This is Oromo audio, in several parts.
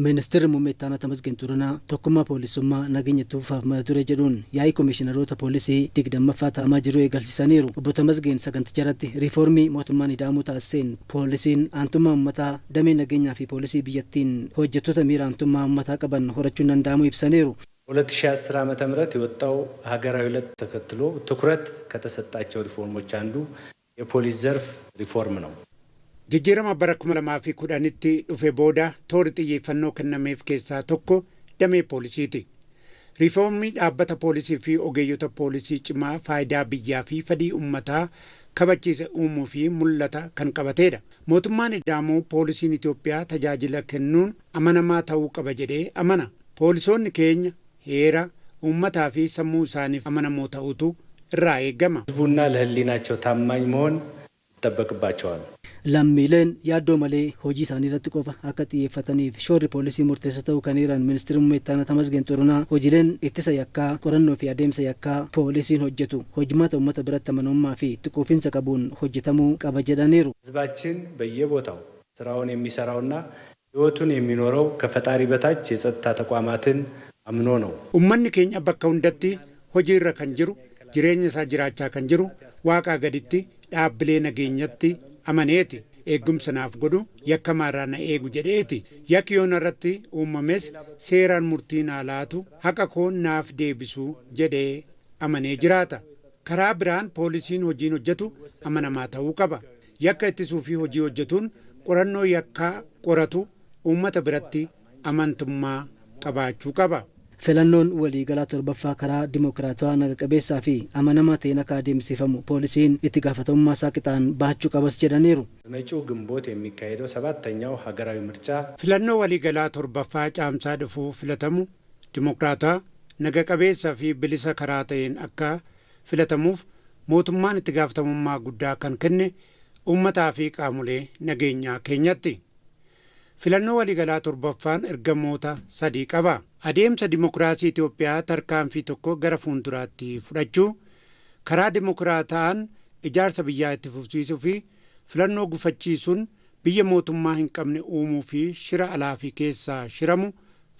Ministeerri muummee itti aanaa Tamasgeen Xuruunaa tokkummaa poolisummaa nageenya tuufaaf mata duree jedhuun yaa'ii koomishiinaroota poolisii 20ffaa ta'amaa jiru eegalsiisaniiru. Obbo Tamasgeen saganticha irratti riifoormii mootummaan ida'amuu taasiseen poolisiin aantummaa uummataa damee nageenyaa fi poolisii biyyattiin hojjettoota miira aantummaa uummataa qaban horachuun danda'amuu ibsaniiru. 2010 ዓመተ ምህረት የወጣው ሀገራዊ ዕለት ተከትሎ ትኩረት ከተሰጣቸው ሪፎርሞች አንዱ የፖሊስ ዘርፍ ሪፎርም ነው። Jijjiirama bara 2010tti dhufe booda toora xiyyeeffannoo kennameef keessaa tokko damee poolisiiti. Riifoormii dhaabbata poolisii fi ogeeyyota poolisii cimaa faayidaa biyyaa fi fedhii uummataa kabachiisa uumuu fi mul'ata kan qabatedha. Mootummaan ida'amuu poolisiin Itoophiyaa tajaajila kennuun amanamaa ta'uu qaba jedhee amana. Poolisoonni keenya heera uummataa fi sammuu isaaniif amanamoo ta'utu irraa eegama. ህዝቡና ለህሊናቸው ታማኝ መሆን ይጠበቅባቸዋል። Lammiileen yaaddoo malee hojii isaanii irratti qofa akka xiyyeeffataniif shoorri poolisii murteessaa ta'uu kan hiran ministeerri muummee itti aanaa Tamasgeen Xuruunaa hojiileen ittisa yakkaa qorannoo fi adeemsa yakkaa poolisiin hojjetu hojimaata uummata biratti amanamummaa fi xiqqoofinsa qabuun hojjetamuu qaba jedhaniiru. ህዝባችን በየቦታው ስራውን የሚሰራውና ህይወቱን የሚኖረው ከፈጣሪ በታች የጸጥታ ተቋማትን አምኖ ነው። Uummanni keenya bakka hundatti hojii irra kan jiru jireenya isaa jiraachaa kan jiru waaqaa gaditti dhaabbilee nageenyatti amaneeti. Eegumsa naaf godhu yakkamaarraa na eegu jedheeti. Yakki yoon irratti uumames seeraan murtii naa laatu haqa koo naaf deebisu jedhee amanee jiraata. Karaa biraan poolisiin hojiin hojjetu amanamaa ta'uu qaba. Yakka ittisuu fi hojii hojjetuun qorannoo yakkaa qoratu uummata biratti amantummaa qabaachuu qaba. Filannoon waliigalaa 7ffaa karaa dimokiraatawaa naga qabeessaa fi amanamaa ta'een akka adeemsifamu poolisiin itti gaafatamummaa isaa qixaan baachuu qabas jedhaniiru. በመጪው ግንቦት የሚካሄደው 7ኛው ሀገራዊ ምርጫ Filannoo waliigalaa 7ffaa caamsaa dhufuu filatamu dimokiraataa naga qabeessaa fi bilisa karaa ta'een akka filatamuuf mootummaan itti gaafatamummaa guddaa kan kenne uummataa fi qaamolee nageenyaa keenyatti. Filannoo waliigalaa 7ffaan ergamoota 3 qaba. Adeemsa dimokiraasii Itoophiyaa tarkaanfii tokko gara fuulduraatti fudhachuu, karaa dimokiraataan ijaarsa biyyaa itti fufsiisuu fi filannoo gufachiisuun biyya mootummaa hin qabne uumuu fi shira alaa fi keessaa shiramu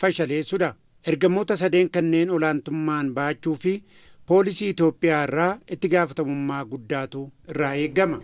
fashaleessuudha. Ergamoota 3 kanneen olaantummaan baachuu fi poolisii Itoophiyaa irraa itti gaafatamummaa guddaatu irraa eegama.